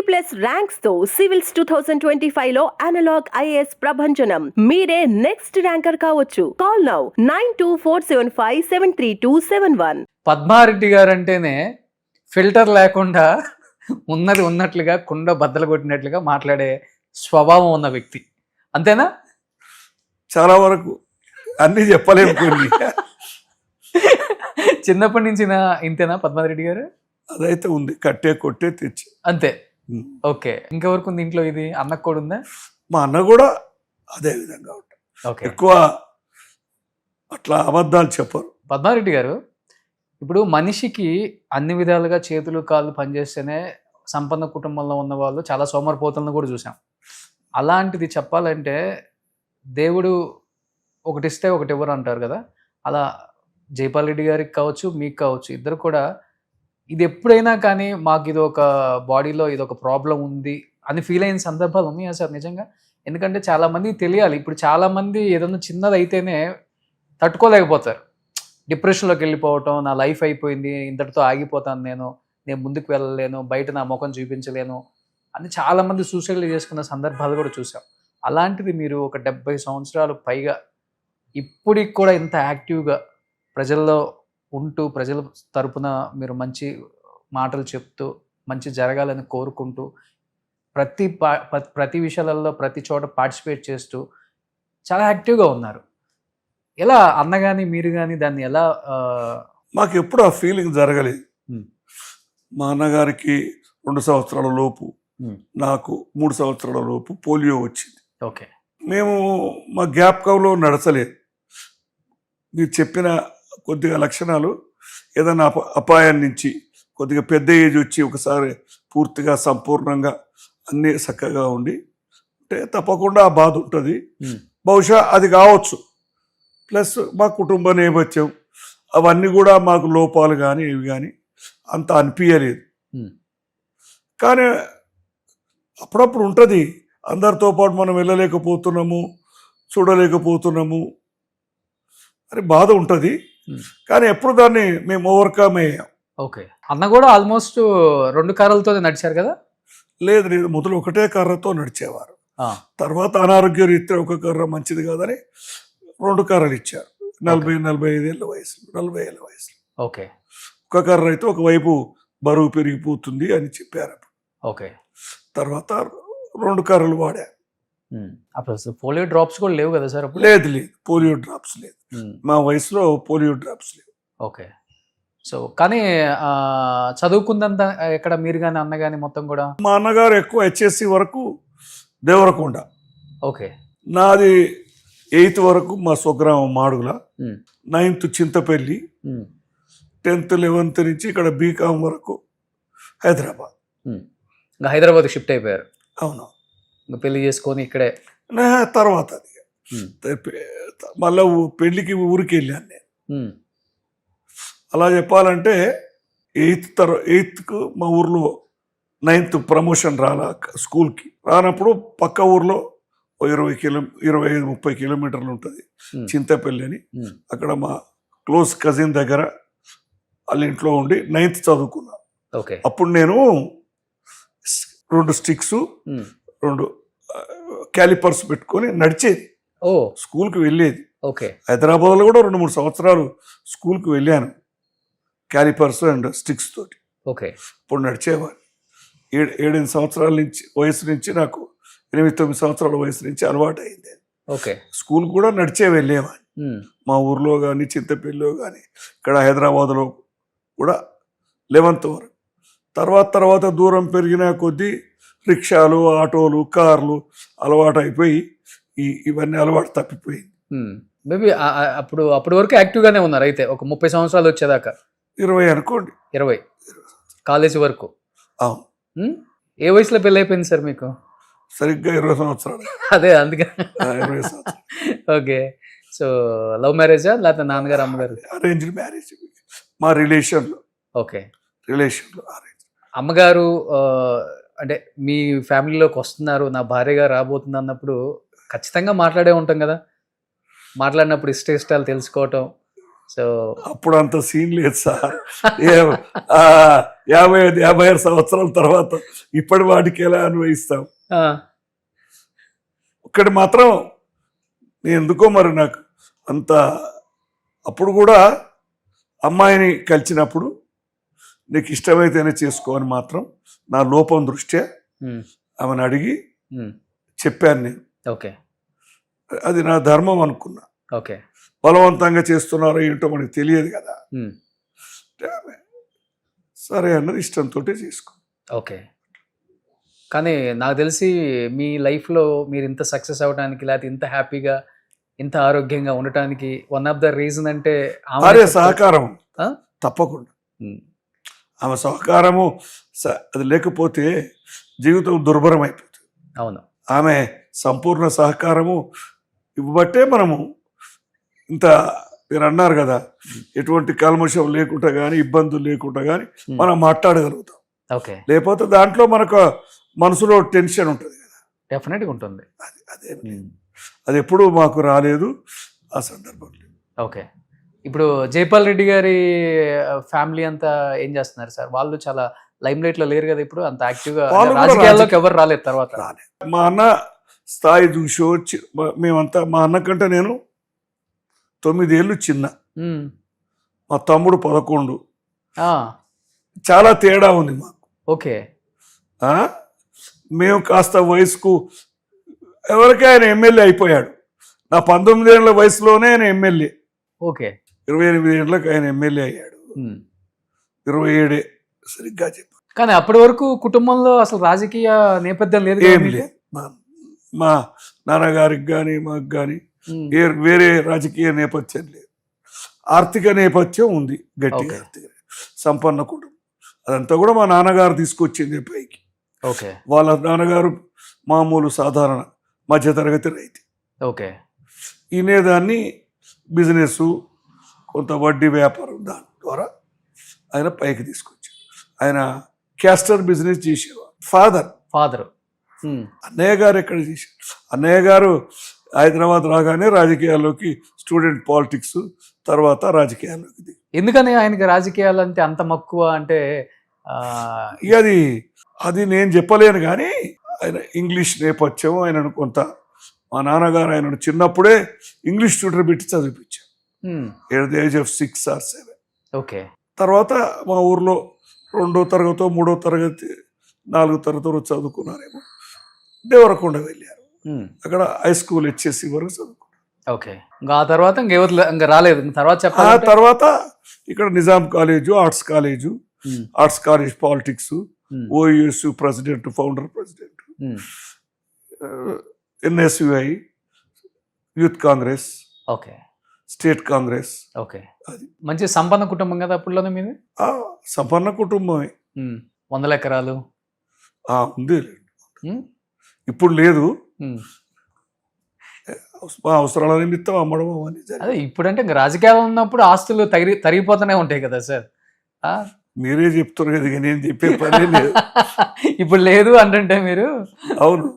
90+ ranks తో civils 2025 లో analogue IAS ప్రభంజనం. మీరే నెక్స్ట్ ర్యాంకర్ కావచ్చు. Call now 9247573271. పద్మారెడ్డి గారు అంటేనే ఫిల్టర్ లేకుండా ఉన్నది ఉన్నట్లుగా కుండ బద్దలు కొట్టినట్లుగా మాట్లాడే స్వభావం ఉన్న వ్యక్తి, అంతేనా? చాలా వరకు అన్నీ చెప్పలేము కొన్ని. చిన్నప్పటి నుంచి ఇంతేనా పద్మారెడ్డి గారు? అదైతే ఉంది, కట్టే కొట్టే తెచ్చి అంతే. ఓకే, ఇంకెవరికి ఉంది ఇంట్లో? ఇది అన్నకు కూడా ఉందా? మా అన్న కూడా అదే విధంగా ఉంటాడు. ఎక్కువ అట్లా అబద్ధాలు చెప్పరు. పద్మారెడ్డి గారు, ఇప్పుడు మనిషికి అన్ని విధాలుగా చేతులు కాళ్ళు పనిచేస్తేనే సంపన్న కుటుంబంలో ఉన్న వాళ్ళు చాలా సోమరిపోతులను కూడా చూసాం. అలాంటిది చెప్పాలంటే దేవుడు ఒకటిస్తే ఒకటి ఇవ్వరు అంటారు కదా, అలా జైపాల్ రెడ్డి గారికి కావచ్చు, మీకు కావచ్చు, ఇద్దరు కూడా ఇది ఎప్పుడైనా కానీ మాకు ఇది ఒక బాడీలో ఇది ఒక ప్రాబ్లం ఉంది అని ఫీల్ అయిన సందర్భాలు ఉన్నాయా సార్ నిజంగా? ఎందుకంటే చాలామంది తెలియాలి. ఇప్పుడు చాలామంది ఏదన్నా చిన్నది అయితేనే తట్టుకోలేకపోతారు, డిప్రెషన్లోకి వెళ్ళిపోవటం, నా లైఫ్ అయిపోయింది, ఇంతటితో ఆగిపోతాను, నేను ముందుకు వెళ్ళలేను, బయట నా ముఖం చూపించలేను అని చాలామంది సూసైడ్ చేసుకున్న సందర్భాలు కూడా చూసాం. అలాంటిది మీరు ఒక 70 సంవత్సరాలు పైగా ఇప్పటికి కూడా ఇంత యాక్టివ్గా ప్రజల్లో ఉంటూ ప్రజల తరపున మీరు మంచి మాటలు చెప్తూ మంచి జరగాలని కోరుకుంటూ ప్రతి విషయాలలో ప్రతి చోట పార్టిసిపేట్ చేస్తూ చాలా యాక్టివ్గా ఉన్నారు. ఎలా అన్న కానీ మీరు కానీ దాన్ని ఎలా? మాకు ఎప్పుడు ఆ ఫీలింగ్ జరగలేదు. మా అన్నగారికి 2 సంవత్సరాల లోపు, నాకు 3 సంవత్సరాల లోపు పోలియో వచ్చింది. ఓకే, మేము మా జ్ఞాపకంలో నడచలేదు. మీరు చెప్పిన కొద్దిగా లక్షణాలు ఏదైనా అపాయం నుంచి కొద్దిగా పెద్ద ఏజ్ వచ్చి ఒకసారి పూర్తిగా సంపూర్ణంగా అన్నీ చక్కగా ఉండి అంటే తప్పకుండా ఆ బాధ ఉంటుంది. బహుశా అది కావచ్చు. ప్లస్ మా కుటుంబ నేపథ్యం అవన్నీ కూడా మాకు లోపాలు కానీ ఇవి కానీ అంత అనిపించలేదు. కానీ అప్పుడప్పుడు ఉంటుంది, అందరితో పాటు మనం వెళ్ళలేకపోతున్నాము, చూడలేకపోతున్నాము అని బాధ ఉంటుంది. కానీ ఎప్పుడు దాన్ని మేము ఓవర్కమ్ అయ్యాం. ఓకే, అన్న కూడా ఆల్మోస్ట్ 2 కార్లతో నడిచారు కదా? లేదు, మొదలు ఒకటే కర్రతో నడిచేవారు. తర్వాత అనారోగ్య రీత్యా ఒక కర్ర మంచిది కాదని 2 కర్రలు ఇచ్చారు. 40-45 ఏళ్ళ వయసులో, 40 ఏళ్ళ వయసులో. ఓకే, ఒక కర్ర అయితే ఒకవైపు బరువు పెరిగిపోతుంది అని చెప్పారు. ఓకే, తర్వాత 2 కర్రలు వాడారు. అప్పుడు పోలియో డ్రాప్స్ కూడా లేవు కదా సార్? లేదు, పోలియో డ్రాప్స్ లేదు. మా వయసులో పోలియో డ్రాప్స్ లేవు. ఓకే, సో కానీ చదువుకుందంతా ఎక్కడ మీరు కానీ అన్న కానీ మొత్తం కూడా? మా అన్నగారు ఎక్కువ HSC వరకు దేవరకొండ. ఓకే, నాది 8th వరకు మా స్వగ్రామం Madugula, 9th Chintapalli, 10th 11th నుంచి ఇక్కడ BCom వరకు హైదరాబాద్. ఇంకా హైదరాబాద్ షిఫ్ట్ అయిపోయారు? అవును, ఇంకా పెళ్లి చేసుకొని ఇక్కడే. తర్వాత అది మళ్ళీ పెళ్లికి ఊరికి వెళ్ళాను నేను. అలా చెప్పాలంటే 8th మా ఊర్లో 9th ప్రమోషన్ రాలా స్కూల్కి. రానప్పుడు పక్క ఊర్లో 25-30 కిలోమీటర్లు ఉంటుంది చింతపల్లి అని. అక్కడ మా క్లోజ్ కజిన్ దగ్గర వాళ్ళ ఇంట్లో ఉండి 9th చదువుకున్నాను. అప్పుడు నేను 2 స్టిక్స్ 2 క్యాలిపర్స్ పెట్టుకొని నడిచేది, స్కూల్కి వెళ్ళేది. హైదరాబాద్లో కూడా 2-3 సంవత్సరాలు స్కూల్కి వెళ్ళాను క్యాలిపర్స్ అండ్ స్టిక్స్ తోటి. ఇప్పుడు నడిచేవాడిని. 7-8 సంవత్సరాల నుంచి వయసు నుంచి నాకు 8-9 సంవత్సరాల వయసు నుంచి అలవాటు అయింది. స్కూల్ కూడా నడిచే వెళ్ళేవాడిని, మా ఊర్లో కానీ చింతపల్లిలో కానీ ఇక్కడ హైదరాబాద్లో కూడా 11th వరకు. తర్వాత దూరం పెరిగిన కొద్దీ రిక్షాలు, ఆటోలు, కార్లు అలవాటు అయిపోయి ఇవన్నీ అలవాటు తప్పిపోయింది. మేబీ అప్పటి వరకు యాక్టివ్గానే ఉన్నారు అయితే, ఒక 30 సంవత్సరాలు వచ్చేదాకా? 20 అనుకోండి. 20 కాలేజీ వరకు? అవును. ఏ వయసులో పెళ్ళి అయిపోయింది సార్ మీకు? సరిగ్గా 20 సంవత్సరాలు. అదే అందుకే. 20 సంవత్సరాలు. ఓకే, సో లవ్ మ్యారేజా లేకపోతే నాన్నగారు అమ్మగారు? అరేంజ్డ్ మ్యారేజ్ మా రిలేషన్లో. ఓకే, రిలేషన్లో అరేంజ్. అమ్మగారు అంటే మీ ఫ్యామిలీలోకి వస్తున్నారు, నా భార్యగా రాబోతుంది అన్నప్పుడు ఖచ్చితంగా మాట్లాడే ఉంటాం కదా. మాట్లాడినప్పుడు ఇష్టాలు తెలుసుకోవటం, సో అప్పుడు అంత సీన్ లేదు సార్. ఆ 56 సంవత్సరాల తర్వాత ఇప్పటి వాటికి ఎలా అన్వయిస్తాం? ఒక్కటి మాత్రం నేను ఎందుకో మరి నాకు అంత, అప్పుడు కూడా అమ్మాయిని కలిసినప్పుడు నీకు ఇష్టమైతేనే చేసుకో అని మాత్రం నా లోపం దృష్ట్యా ఆమెను అడిగి చెప్పాను నేను. ఓకే, అది నా ధర్మం అనుకున్నా. ఓకే, బలవంతంగా చేస్తున్నారో ఏంటో మనకి తెలియదు కదా. ఆమె సరే అన్నది, ఇష్టంతో చేసుకో. ఓకే. కానీ నాకు తెలిసి మీ లైఫ్లో మీరు ఇంత సక్సెస్ అవ్వడానికి, లేకపోతే ఇంత హ్యాపీగా ఇంత ఆరోగ్యంగా ఉండటానికి వన్ ఆఫ్ ద రీజన్ అంటే ఆమె సహకారం. తప్పకుండా ఆమె సహకారము అది లేకపోతే జీవితం దుర్భరం అయిపోతుంది. అవును, ఆమె సంపూర్ణ సహకారము ఇవ్వబట్టే మనము ఇంత, మీరు అన్నారు కదా, ఎటువంటి కల్మషం లేకుండా కానీ ఇబ్బందులు లేకుండా కానీ మనం మాట్లాడగలుగుతాం. ఓకే, లేకపోతే దాంట్లో మనకు మనసులో టెన్షన్ ఉంటుంది కదా. డెఫినెట్గా ఉంటుంది. అది ఎప్పుడు మాకు రాలేదు ఆ సందర్భంలో. ఓకే. ఇప్పుడు జైపాల్ రెడ్డి గారి ఫ్యామిలీ అంతా ఏం చేస్తున్నారు సార్? వాళ్ళు చాలా లైమ్ లైట్ లో లేరు కదా ఇప్పుడు, అంత యాక్టివ్గా రాజకీయాల్లోకి ఎవరు రాలేదు తర్వాత. మా అన్న స్థాయి చూసి వచ్చి మేమంతా, మా అన్న కంటే నేను 9 ఏళ్ళు చిన్న, మా తమ్ముడు 11. చాలా తేడా ఉంది మాకు. ఓకే, మేము కాస్త వయసుకు ఎవరికి ఆయన ఎమ్మెల్యే అయిపోయాడు. నా 19 ఏళ్ల వయసులోనే ఆయన ఎమ్మెల్యే. ఓకే, 28 ఏళ్ళకి ఆయన ఎమ్మెల్యే అయ్యాడు. 27 సరిగ్గా చెప్పాను. కానీ అప్పటి వరకు కుటుంబంలో అసలు రాజకీయ నేపథ్యం లేదు. ఏం లేదు. మా నాన్నగారికి కానీ మాకు కానీ వేరే రాజకీయ నేపథ్యం లేదు. ఆర్థిక నేపథ్యం ఉంది, గట్టిగా ఆర్థిక సంపన్న కుటుంబం. అదంతా కూడా మా నాన్నగారు తీసుకొచ్చింది పైకి. ఓకే, వాళ్ళ నాన్నగారు మామూలు సాధారణ మధ్యతరగతి రైతు. ఓకే, ఈనేదాన్ని బిజినెస్, కొంత వడ్డీ వ్యాపారం, దాని ద్వారా ఆయన పైకి తీసుకొచ్చారు. ఆయన క్యాస్టర్ బిజినెస్ చేసేవారు. ఫాదర్ అన్నయ్య గారు ఎక్కడ చేశారు? అన్నయ్య గారు హైదరాబాద్ రాగానే రాజకీయాల్లోకి, స్టూడెంట్ పాలిటిక్స్ తర్వాత రాజకీయాల్లోకి దిగి. ఎందుకని ఆయనకి రాజకీయాలు అంటే అంత మక్కువ? అంటే అది నేను చెప్పలేను, కానీ ఆయన ఇంగ్లీష్ నేపథ్యం, ఆయనను కొంత, మా నాన్నగారు ఆయనను చిన్నప్పుడే ఇంగ్లీష్ ట్యూటర్ పెట్టి చదివించారు. At the age of 6 or 7. Okay, తర్వాత మా ఊర్లో 2వ తరగతో 3వ తరగతి 4వ తరగతి చదువుకున్నారేమో, దేవరకొండ వెళ్ళారు. అక్కడ హై స్కూల్ HSC వరకు చదువుకున్నారు. ఓకే, ఇంకా ఆ తర్వాత ఇంకా రాలేదు. ఆ తర్వాత ఇక్కడ Nizam college, arts college, arts college politics, OUS president, founder president, NSUI, youth Congress, okay, state Congress. Okay, మంచి సంపన్న కుటుంబం కదా అప్పుడులోనే మీది? సంపన్న కుటుంబమే. 100 ఎకరాలు ఉంది. ఇప్పుడు లేదు. మా అవసరాల నిమిత్తం అమ్మడం అని. అదే ఇప్పుడంటే ఇంకా రాజకీయాలు ఉన్నప్పుడు ఆస్తులు తరిగిపోతూనే ఉంటాయి కదా సార్. మీరే చెప్తున్నారు కదా, నేను చెప్పే పని లేదు. ఇప్పుడు లేదు అంటే మీరు. అవును.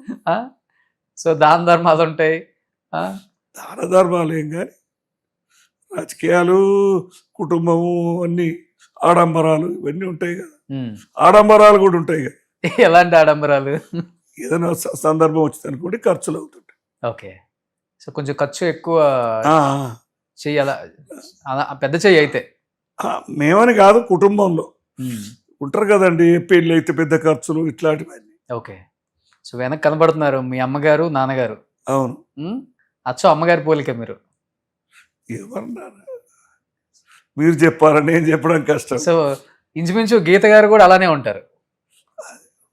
సో దాన ధర్మాలు ఉంటాయి. దాన ధర్మాలు ఏం కానీ రాజకీయాలు, కుటుంబము, అన్ని ఆడంబరాలు ఇవన్నీ ఉంటాయి కదా. ఆడంబరాలు కూడా ఉంటాయి కదా. ఎలాంటి ఆడంబరాలు? ఏదైనా సందర్భం వచ్చింది అనుకోండి, ఖర్చులు అవుతుంటాయి. ఓకే, సో కొంచెం ఖర్చు ఎక్కువ చెయ్యాలా, పెద్ద చెయ్యి అయితే. మేమని కాదు, కుటుంబంలో ఉంటారు కదండి, పెళ్ళి అయితే పెద్ద ఖర్చులు ఇట్లాంటివన్నీ. ఓకే, సో వెనక కనబడుతున్నారు మీ అమ్మగారు, నాన్నగారు. అవును. అచ్చో అమ్మగారి పోలిక మీరు. ఏమన్నారు మీరు చెప్పారా, నేను చెప్పడం కష్టం. సో ఇంచుమించు గీత గారు కూడా అలానే ఉంటారు,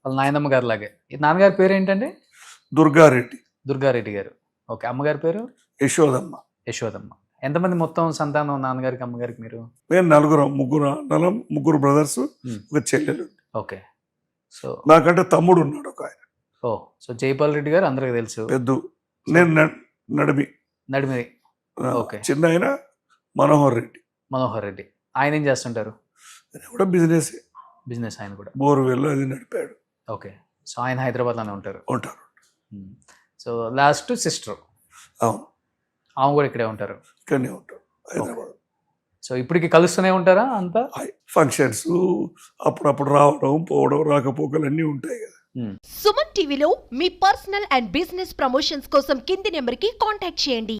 వాళ్ళ నాయనమ్మ గారు లాగే. నాన్నగారి పేరు ఏంటండి? దుర్గారెడ్డి గారు. ఓకే, అమ్మగారి పేరు? యశోదమ్మ. ఎంతమంది మొత్తం సంతానం నాన్నగారికి, అమ్మగారికి? మీరు? నేను ముగ్గురు బ్రదర్స్, ఒక చెల్లెలు. ఓకే, సో నాకంటే తమ్ముడు ఉన్నాడు ఒక ఆయన. సో జైపాల్ రెడ్డి గారు అందరికి తెలుసు. నేను నడిమి. ఓకే, చిన్న ఆయన మనోహర్ రెడ్డి. ఆయన ఏం చేస్తుంటారు? కూడా బిజినెస్ ఆయన కూడా బోర్వెల్ అది నడిపాడు. ఓకే, సో ఆయన హైదరాబాద్లోనే ఉంటారు. So last sister. అవును, ఆమె కూడా ఇక్కడే ఉంటారు. ఇక్కడనే ఉంటారు, హైదరాబాద్. సో ఇప్పటికి కలుస్తూనే ఉంటారా అంతా? ఫంక్షన్స్ అప్పుడప్పుడు రావడం పోవడం రాకపోకలు అన్నీ ఉంటాయి కదా. సుమన్ టీవీలో మీ పర్సనల్ అండ్ బిజినెస్ ప్రమోషన్స్ కోసం కింది నెంబర్కి కాంటాక్ట్ చేయండి.